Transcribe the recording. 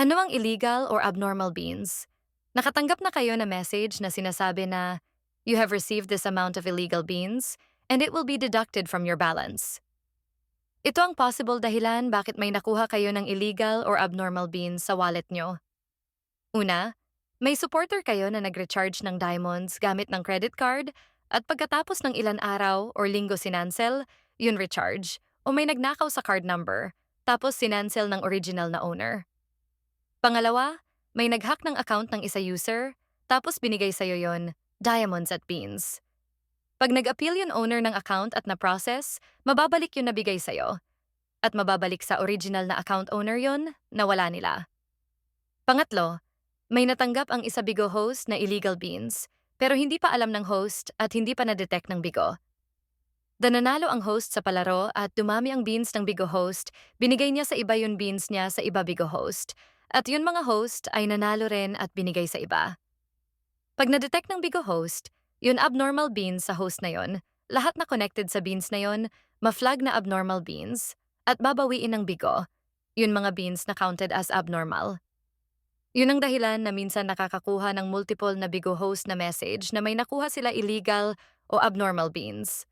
Ano ang illegal or abnormal beans? Nakatanggap na kayo na message na sinasabi na, "You have received this amount of illegal beans, and it will be deducted from your balance." Ito ang possible dahilan bakit may nakuha kayo ng illegal or abnormal beans sa wallet nyo. Una, may supporter kayo na nag-recharge ng diamonds gamit ng credit card at pagkatapos ng ilan araw or linggo sinansel, yun recharge, o may nagnakaw sa card number, tapos sinansel ng original na owner. Pangalawa, may nag-hack ng account ng isa user, tapos binigay sa'yo yon, diamonds at beans. Pag nag-appeal yung owner ng account at na-process, mababalik yung nabigay sa'yo. At mababalik sa original na account owner yon, na wala nila. Pangatlo, may natanggap ang isa Bigo host na illegal beans, pero hindi pa alam ng host at hindi pa na-detect ng Bigo. Nanalo ang host sa palaro at dumami ang beans ng Bigo host, binigay niya sa iba yung beans niya sa iba Bigo host. At yun mga host ay nanalo rin at binigay sa iba. Pag na-detect ng Bigo host, yun abnormal beans sa host na yon, lahat na connected sa beans na yon, ma-flag na abnormal beans, at babawiin ng Bigo, yun mga beans na counted as abnormal. Yun ang dahilan na minsan nakakakuha ng multiple na Bigo host na message na may nakuha sila illegal o abnormal beans.